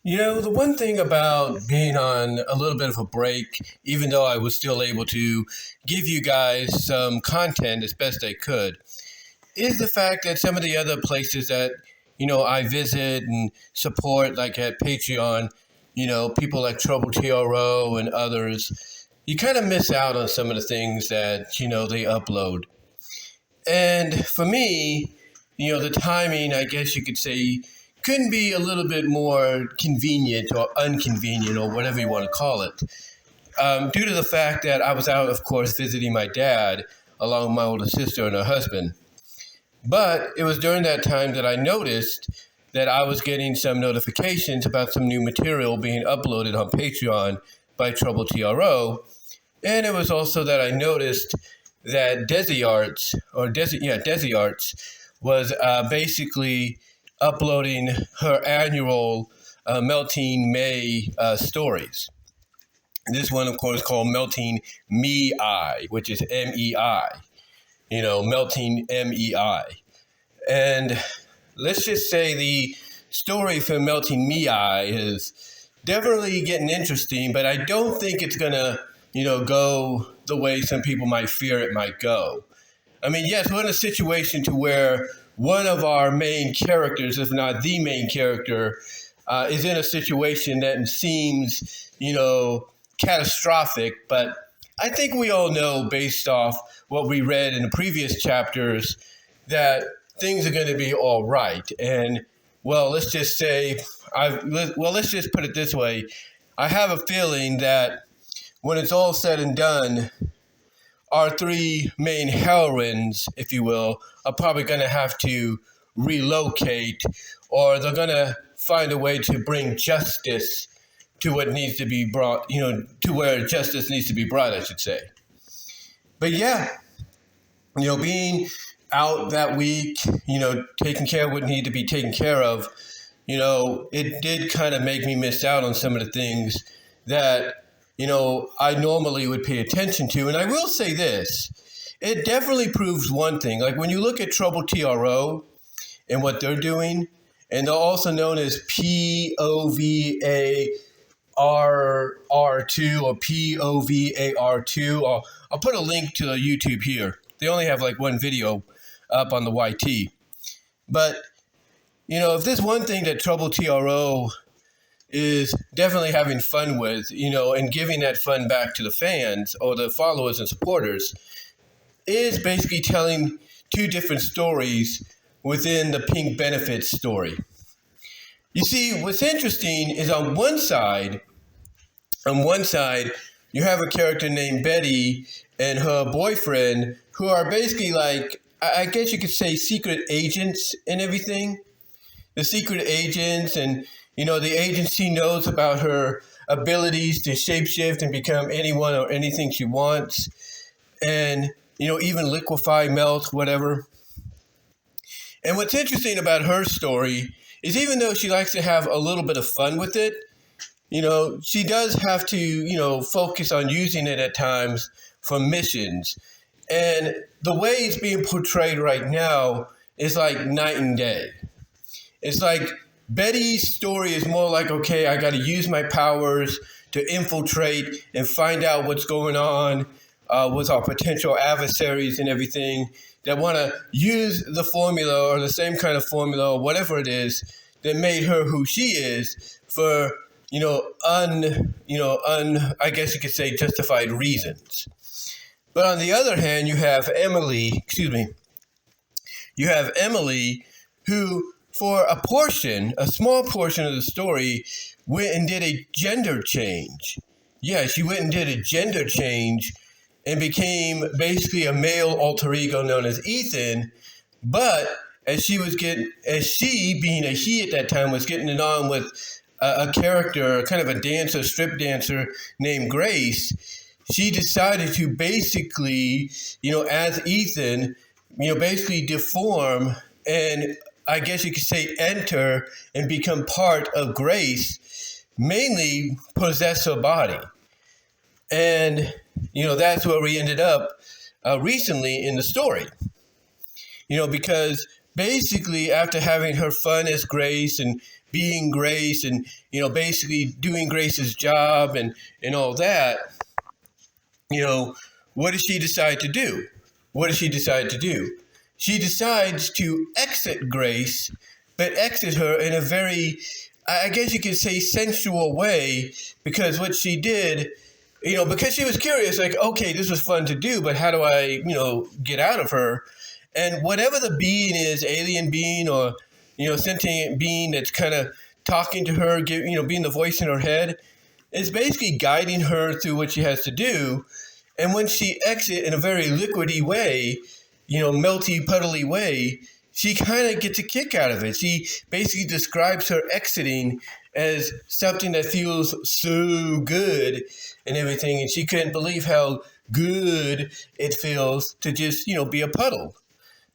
The one thing about being on a little bit of a break, even though I was still able to give you guys some content as best I could, is the fact that some of the other places that, I visit and support, like at Patreon, people like Trouble TRO and others, you kind of miss out on some of the things that, they upload. And for me, the timing, I guess you could say, couldn't be a little bit more convenient or inconvenient or whatever you want to call it, due to the fact that I was out, of course, visiting my dad along with my older sister and her husband. But it was during that time that I noticed that I was getting some notifications about some new material being uploaded on Patreon by Trouble TRO. And it was also that I noticed that Desi Arts was basically uploading her annual Melting May stories. This one, of course, called Melting Me-I, which is M-E-I, Melting M-E-I. And let's just say the story for Melting Me-I is definitely getting interesting, but I don't think it's going to, go the way some people might fear it might go. I mean, yes, we're in a situation to where one of our main characters, if not the main character, is in a situation that seems, catastrophic. But I think we all know, based off what we read in the previous chapters, that things are going to be all right. And, let's just say, let's just put it this way. I have a feeling that when it's all said and done, our three main heroines, if you will, are probably going to have to relocate, or they're going to find a way to bring justice to what needs to be brought, to where justice needs to be brought, I should say. But yeah, being out that week, taking care of what needed to be taken care of, it did kind of make me miss out on some of the things that I normally would pay attention to. And I will say this, it definitely proves one thing. Like when you look at Trouble TRO and what they're doing, and they're also known as POVARR2 or POVAR2. I'll put a link to the YouTube here. They only have like one video up on the YT. But, if there's one thing that Trouble TRO is definitely having fun with, and giving that fun back to the fans or the followers and supporters, is basically telling two different stories within the Pink Benefits story. You see, what's interesting is on one side, you have a character named Betty and her boyfriend who are basically like, I guess you could say, secret agents and everything. The secret agents, and the agency knows about her abilities to shapeshift and become anyone or anything she wants, and, even liquefy, melt, whatever. And what's interesting about her story is, even though she likes to have a little bit of fun with it, she does have to, focus on using it at times for missions. And the way it's being portrayed right now is like night and day. It's like Betty's story is more like, okay, I got to use my powers to infiltrate and find out what's going on with our potential adversaries and everything that want to use the formula or the same kind of formula or whatever it is that made her who she is for, I guess you could say, justified reasons. But on the other hand, you have Emily, who, for a small portion of the story, went and did a gender change. Yeah, she went and did a gender change and became basically a male alter ego known as Ethan. But as she, being a he at that time, was getting it on with a character, kind of a dancer, strip dancer named Grace, she decided to basically, as Ethan, basically deform and, I guess you could say, enter and become part of Grace, mainly possess her body. And, that's where we ended up recently in the story. Because basically after having her fun as Grace and being Grace and, basically doing Grace's job and all that, what does she decide to do? What does she decide to do? She decides to exit Grace, but exit her in a very, I guess you could say, sensual way, because what she did, because she was curious, like, okay, this was fun to do, but how do I, get out of her? And whatever the being is, alien being or, sentient being that's kind of talking to her, being the voice in her head, is basically guiding her through what she has to do. And when she exits in a very liquidy way, melty, puddly way, she kind of gets a kick out of it. She basically describes her exiting as something that feels so good and everything. And she couldn't believe how good it feels to just, be a puddle.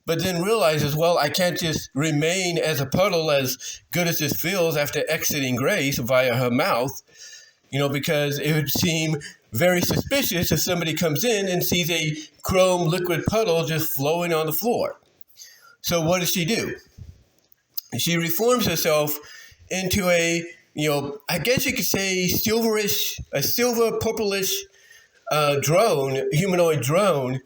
But then realizes, well, I can't just remain as a puddle as good as this feels after exiting Grace via her mouth, because it would seem very suspicious if somebody comes in and sees a chrome liquid puddle just flowing on the floor. So what does she do? She reforms herself into a, I guess you could say silver purplish drone, humanoid drone,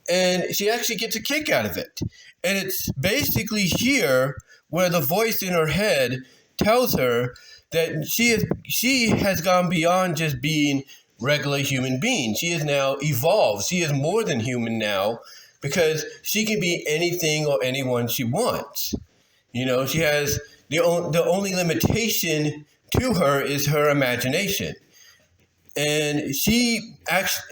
and she actually gets a kick out of it. And it's basically here where the voice in her head tells her that she has gone beyond just being regular human being. She is now evolved. She is more than human now, because she can be anything or anyone she wants. She has the only limitation to her is her imagination. And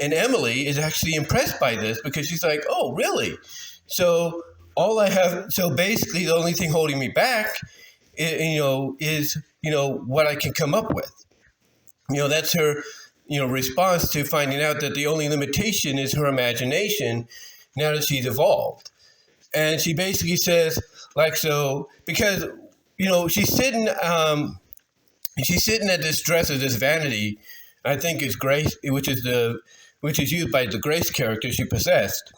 Emily is actually impressed by this, because she's like, oh, really? So basically the only thing holding me back, is what I can come up with. That's her, response to finding out that the only limitation is her imagination now that she's evolved. And she basically says, like, so, because, she's sitting at this dresser, this vanity, I think is Grace, which is used by the Grace character she possessed.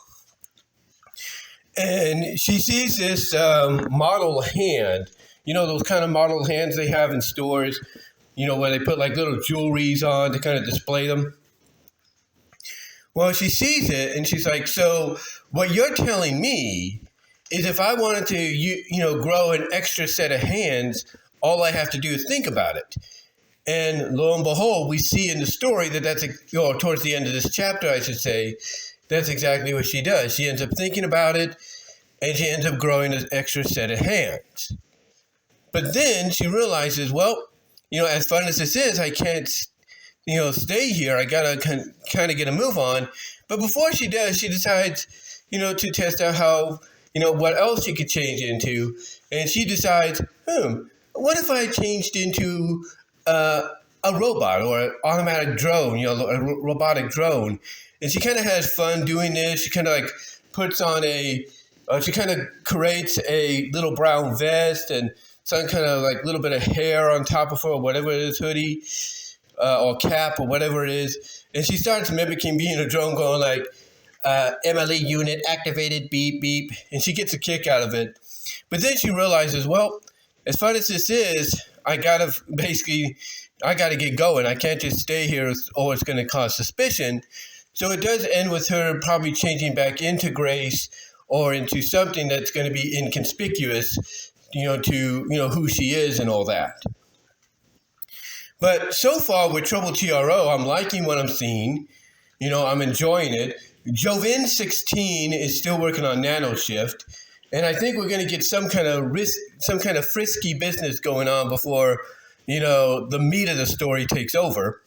And she sees this model hand, those kind of model hands they have in stores, where they put like little jewelries on to kind of display them. Well, she sees it and she's like, so what you're telling me is if I wanted to, grow an extra set of hands, all I have to do is think about it. And lo and behold, we see in the story towards the end of this chapter, I should say, that's exactly what she does. She ends up thinking about it, and she ends up growing an extra set of hands. But then she realizes, well, as fun as this is, I can't, stay here. I got to kind of get a move on. But before she does, she decides, to test out how, what else she could change into. And she decides, what if I changed into a robot or an automatic drone, a robotic drone? And she kind of has fun doing this. She kind of like puts on she kind of creates a little brown vest and some kind of like little bit of hair on top of her, or whatever it is, hoodie or cap or whatever it is. And she starts mimicking being a drone, going like, Emily unit activated, beep, beep. And she gets a kick out of it. But then she realizes, well, as fun as this is, I got to get going. I can't just stay here or it's going to cause suspicion. So it does end with her probably changing back into Grace or into something that's going to be inconspicuous, to who she is and all that. But so far with Trouble TRO, I'm liking what I'm seeing. I'm enjoying it. Joven16 is still working on Nano Shift. And I think we're going to get some kind of frisky business going on before, the meat of the story takes over.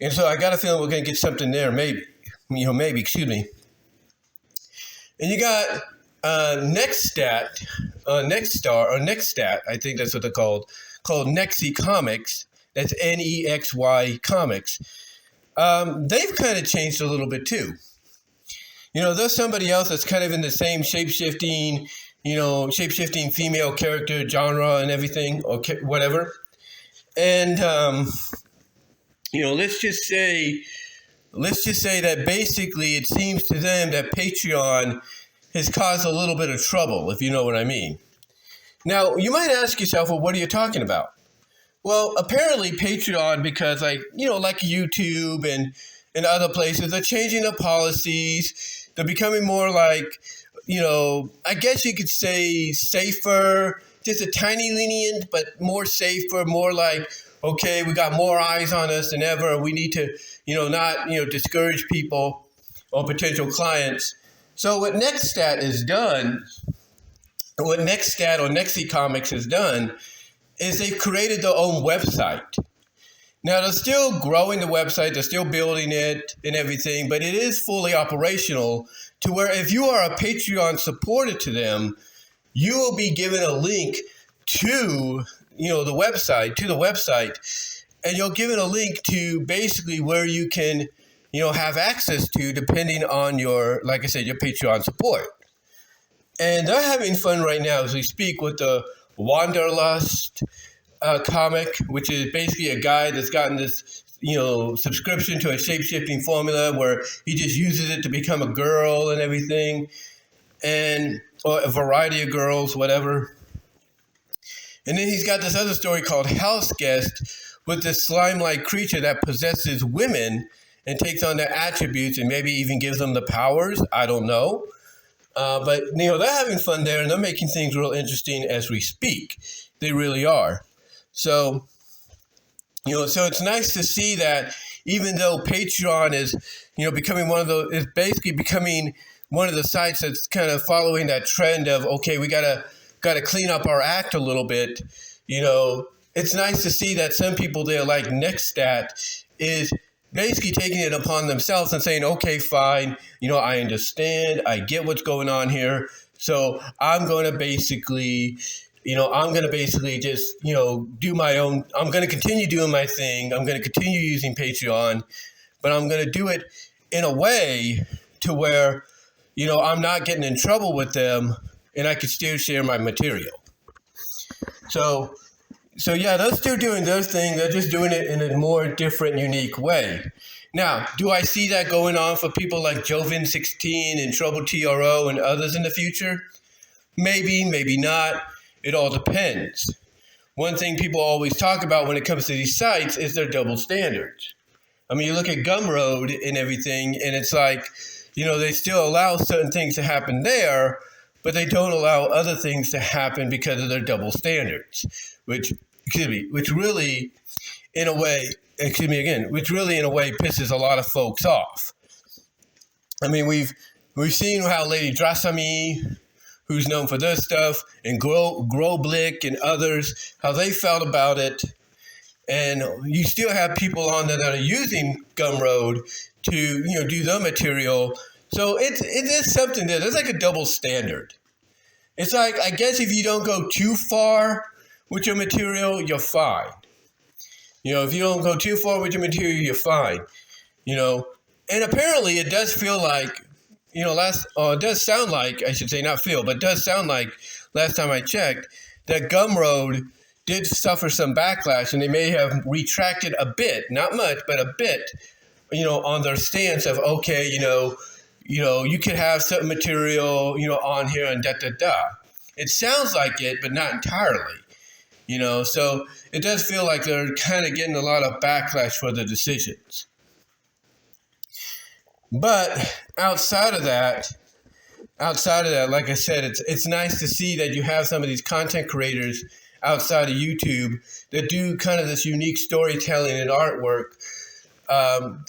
And so I got a feeling we're going to get something there, maybe, excuse me. And you got Nextstat, I think that's what they're called Nexy Comics. That's Nexy Comics. They've kind of changed a little bit too. There's somebody else that's kind of in the same shape-shifting female character genre and everything, or whatever. And, let's just say that basically it seems to them that Patreon has caused a little bit of trouble, if you know what I mean. Now, you might ask yourself, well, what are you talking about? Well, apparently Patreon, because like YouTube and other places, they're changing the policies. They're becoming more like, I guess you could say safer, just a tiny lenient, but more safer, more like, okay, we got more eyes on us than ever. We need to, not, discourage people or potential clients. So what NextStat has done, what NextStat or Nexi Comics has done, is they've created their own website. Now, they're still growing the website, they're still building it and everything, but it is fully operational to where if you are a Patreon supporter to them, you will be given a link to, the website, and you'll given a link to basically where you can, have access to depending on your, like I said, your Patreon support. And they're having fun right now as we speak with the Wanderlust comic, which is basically a guy that's gotten this, subscription to a shape-shifting formula where he just uses it to become a girl and everything, or a variety of girls, whatever. And then he's got this other story called House Guest with this slime-like creature that possesses women and takes on their attributes and maybe even gives them the powers. I don't know. But, they're having fun there, and they're making things real interesting as we speak. They really are. So, so it's nice to see that even though Patreon is, becoming is basically becoming one of the sites that's kind of following that trend of, okay, we gotta clean up our act a little bit. It's nice to see that some people there, like NextStat, is basically taking it upon themselves and saying, okay, fine, I understand, I get what's going on here, so I'm going to basically, just, do my own, I'm going to continue doing my thing, I'm going to continue using Patreon, but I'm going to do it in a way to where, I'm not getting in trouble with them and I can still share my material. So yeah, they're still doing their thing. They're just doing it in a more different, unique way. Now, do I see that going on for people like Joven16 and Trouble TRO and others in the future? Maybe, maybe not. It all depends. One thing people always talk about when it comes to these sites is their double standards. I mean, you look at Gumroad and everything, and it's like, they still allow certain things to happen there, but they don't allow other things to happen because of their double standards, which really, in a way, pisses a lot of folks off. I mean, we've seen how Lady Drasami, who's known for their stuff, and Groblick and others, how they felt about it. And you still have people on there that are using Gumroad to, do their material. So it is something that there's like a double standard. It's like, I guess if you don't go too far with your material, you're fine. If you don't go too far with your material, you're fine. And apparently it does feel like, it does sound like, I should say not feel, but it does sound like last time I checked that Gumroad did suffer some backlash and they may have retracted a bit, not much, but a bit, on their stance of, okay, you could have certain material, on here and da-da-da. It sounds like it, but not entirely, So it does feel like they're kind of getting a lot of backlash for their decisions. But outside of that, like I said, it's nice to see that you have some of these content creators outside of YouTube that do kind of this unique storytelling and artwork,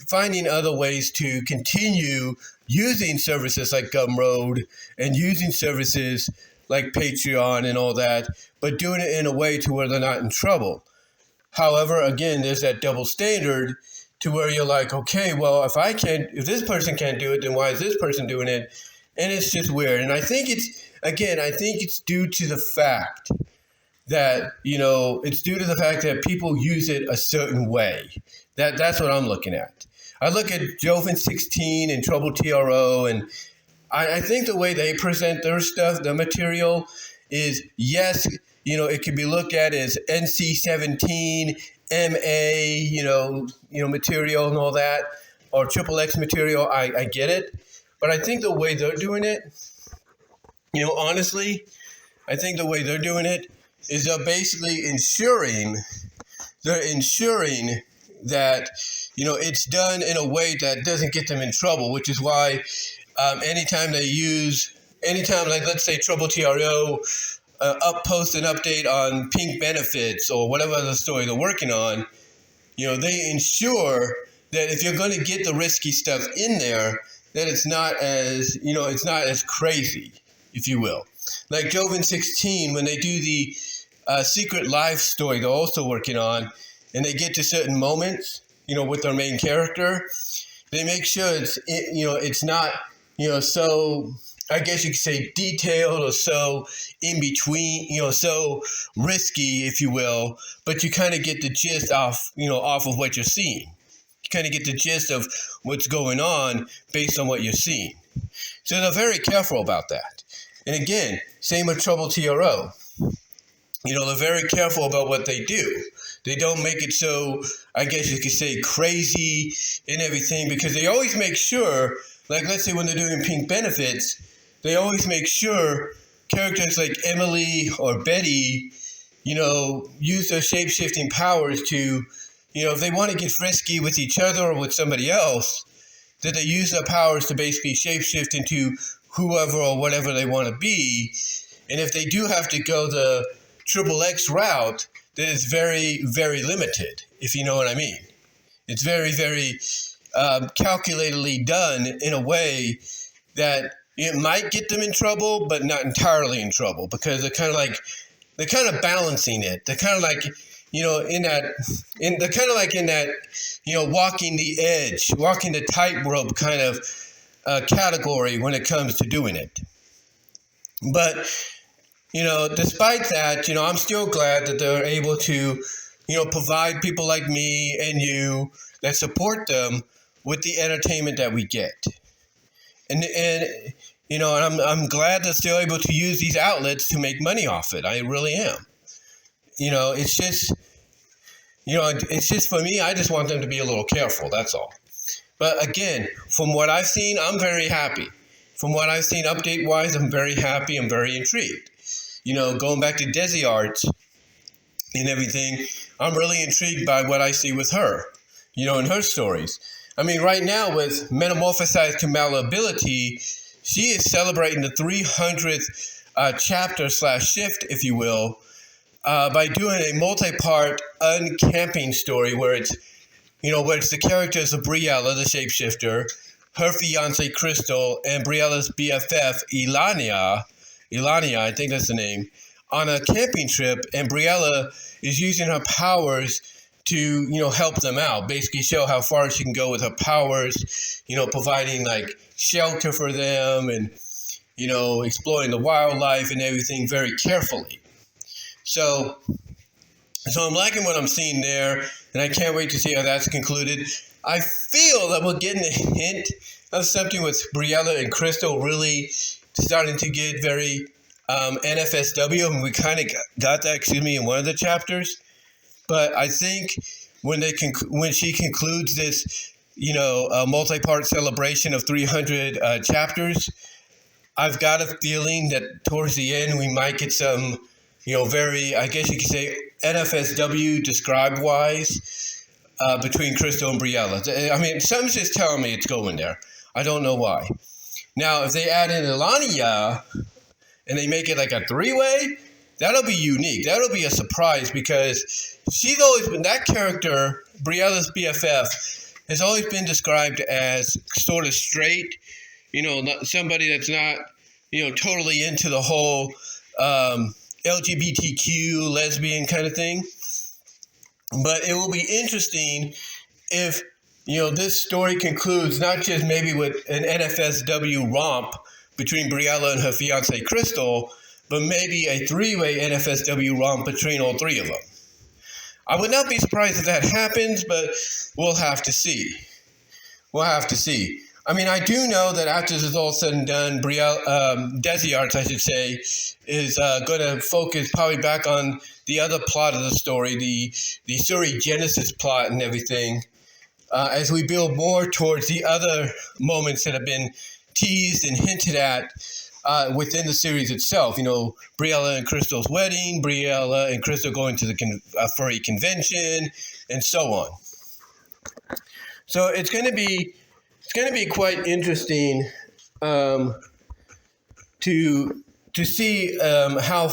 finding other ways to continue using services like Gumroad and using services like Patreon and all that, but doing it in a way to where they're not in trouble. However, again, there's that double standard to where you're like, okay, well, if this person can't do it, then why is this person doing it? And it's just weird. And I think it's due to the fact that, it's due to the fact that people use it a certain way. That's what I'm looking at. I look at Joven16 and Trouble TRO, and I think the way they present their stuff, the material, is, yes, it can be looked at as NC-17, MA, material and all that, or XXX material. I get it. But I think the way they're doing it, honestly, I think the way they're doing it is they're basically ensuring that, it's done in a way that doesn't get them in trouble, which is why anytime, like, let's say Trouble TRO post an update on pink benefits or whatever other story they're working on, they ensure that if you're going to get the risky stuff in there, that it's not as crazy, if you will. Like Joven 16, when they do the secret life story they're also working on, and they get to certain moments, with their main character, they make sure it's not, so, I guess you could say, detailed or so in between, so risky, if you will, but you kind of get the gist off of what you're seeing. You kind of get the gist of what's going on based on what you're seeing. So they're very careful about that. And again, same with Trouble TRO. They're very careful about what they do. They don't make it so, I guess you could say, crazy and everything, because they always make sure, like, let's say when they're doing pink benefits, they always make sure characters like Emily or Betty, use their shape-shifting powers to, if they want to get frisky with each other or with somebody else, that they use their powers to basically shape-shift into whoever or whatever they want to be. And if they do have to go the Triple X route, then it's very, very limited, if you know what I mean. It's very, very calculatedly done in a way that it might get them in trouble, but not entirely in trouble, because they're kind of balancing it. They're kind of like, in that, walking the edge, walking the tightrope kind of category when it comes to doing it. But, despite that, I'm still glad that they're able to, provide people like me and you that support them with the entertainment that we get. And I'm glad that they're able to use these outlets to make money off it. I really am. It's just for me, I just want them to be a little careful, that's all. But again, from what I've seen, I'm very happy. From what I've seen update-wise, I'm very happy. I'm very intrigued. Going back to Desi Arts and everything, I'm really intrigued by what I see with her, in her stories. I mean, right now with Metamorphosized to Malleability, she is celebrating the 300th chapter / shift, if you will, by doing a multi-part uncamping story where it's the characters of Briella, the shapeshifter, her fiance Crystal, and Briella's BFF, Elania, I think that's the name, on a camping trip, and Briella is using her powers to, help them out, basically show how far she can go with her powers, providing like shelter for them and, exploring the wildlife and everything very carefully. So I'm liking what I'm seeing there, and I can't wait to see how that's concluded. I feel that we're getting a hint of something with Briella and Crystal really starting to get very NFSW, and we kind of got that, in one of the chapters. But I think when she concludes this, multi-part celebration of 300 chapters, I've got a feeling that towards the end we might get some, very, I guess you could say, NFSW described-wise between Crystal and Briella. I mean, something's just telling me it's going there. I don't know why. Now, if they add in Elania and they make it like a three-way, that'll be unique. That'll be a surprise, because she's always been, that character, Briella's BFF, has always been described as sort of straight, somebody that's not, totally into the whole LGBTQ, lesbian kind of thing. But it will be interesting if, this story concludes not just maybe with an NFSW romp between Briella and her fiancée Crystal, but maybe a three-way NFSW romp between all three of them. I would not be surprised if that happens, but we'll have to see. I mean, I do know that after this is all said and done, Desi Arts, I should say, is going to focus probably back on the other plot of the story, the Suri Genesis plot and everything, as we build more towards the other moments that have been teased and hinted at within the series itself. Briella and Crystal's wedding, Briella and Crystal going to the furry convention, and so on. So it's going to be quite interesting to see how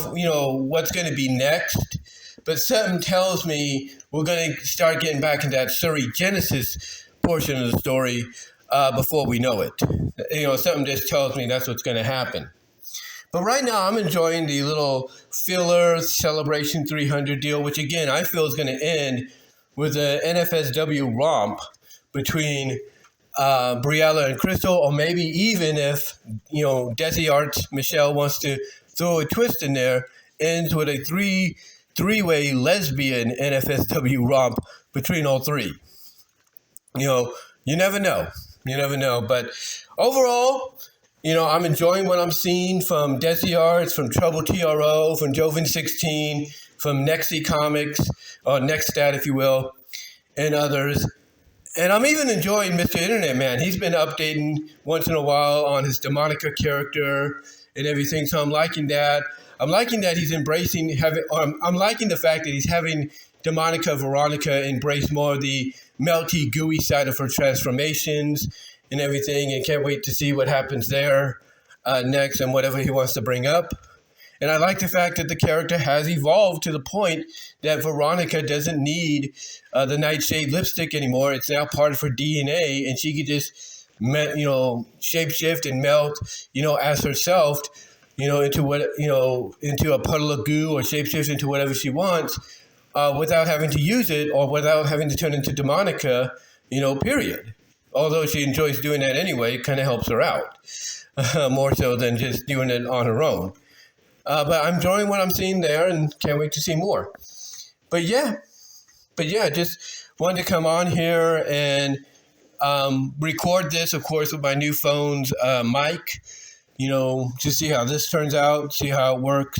what's going to be next. But something tells me we're going to start getting back into that Surrey Genesis portion of the story before we know it. Something just tells me that's what's going to happen. But right now, I'm enjoying the little filler Celebration 300 deal, which again I feel is going to end with an NFSW romp between Briella and Crystal, or maybe even if Desi Arts Michelle wants to throw a twist in there, ends with a three-way lesbian NFSW romp between all three. You never know. But overall, I'm enjoying what I'm seeing from Desi Arts, from Trouble TRO, from Joven 16, from Nexty Comics, or Nextstat, if you will, and others. And I'm even enjoying Mr. Internet Man. He's been updating once in a while on his Demonica character and everything. So I'm liking that. I'm liking that he's embracing I'm liking the fact that he's having Demonica Veronica embrace more of the melty, gooey side of her transformations and everything. And can't wait to see what happens there next and whatever he wants to bring up. And I like the fact that the character has evolved to the point that Veronica doesn't need the Nightshade lipstick anymore. It's now part of her DNA, and she could just, shapeshift and melt, as herself, into a puddle of goo, or shapeshift into whatever she wants, without having to use it or without having to turn into Demonica, period. Although she enjoys doing that anyway, it kind of helps her out more so than just doing it on her own. But I'm enjoying what I'm seeing there and can't wait to see more. But yeah, just wanted to come on here and record this, of course, with my new phone's mic, to see how this turns out, see how it works.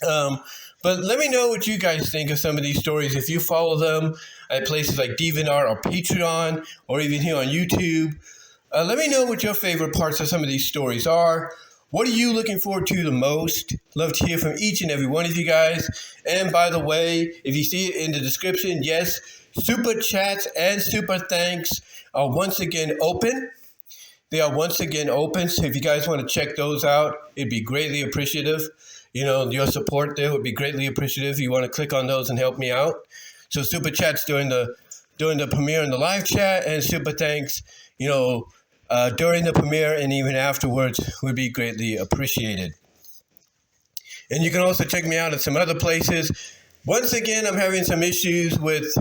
But let me know what you guys think of some of these stories. If you follow them at places like DeviantArt or Patreon, or even here on YouTube, let me know what your favorite parts of some of these stories are. What are you looking forward to the most? Love to hear from each and every one of you guys. And by the way, if you see it in the description, yes, super chats and super thanks are once again open. They are once again open. So if you guys want to check those out, it'd be greatly appreciative. Your support there would be greatly appreciative. You want to click on those and help me out. So super chats during the premiere and the live chat, and super thanks, during the premiere and even afterwards would be greatly appreciated. And you can also check me out at some other places. Once again, I'm having some issues with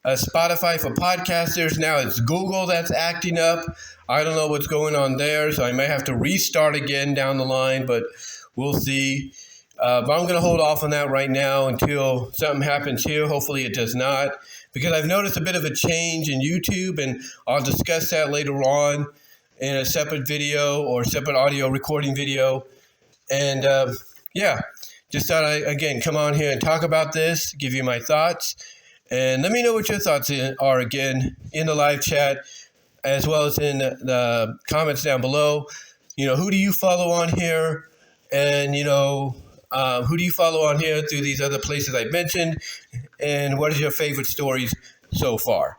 Spotify for podcasters. Now it's Google that's acting up. I don't know what's going on there, so I may have to restart again down the line, but we'll see. But I'm going to hold off on that right now until something happens here. Hopefully it does not, because I've noticed a bit of a change in YouTube, and I'll discuss that later on in a separate video or separate audio recording video. And just thought I'd, again, come on here and talk about this, give you my thoughts. And let me know what your thoughts are, again, in the live chat, as well as in the comments down below. Who do you follow on here? And, who do you follow on here through these other places I mentioned? And what is your favorite stories so far?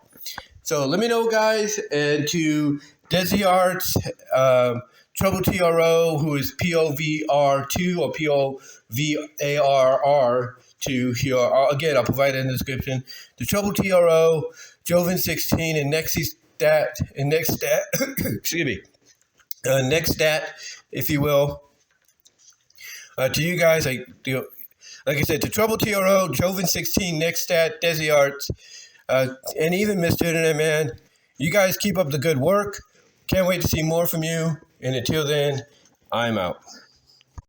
So let me know, guys. And to Desi Arts, Trouble TRO, who is POVR2 or POVARR2 here. Again, I'll provide it in the description. The Trouble TRO, Joven 16, and Nextstat, excuse me, Nextstat, if you will. To you guys, like I said, to Trouble TRO, Joven 16, Nextstat, Desi Arts, and even Mr. Internet Man, you guys keep up the good work. Can't wait to see more from you. And until then, I'm out.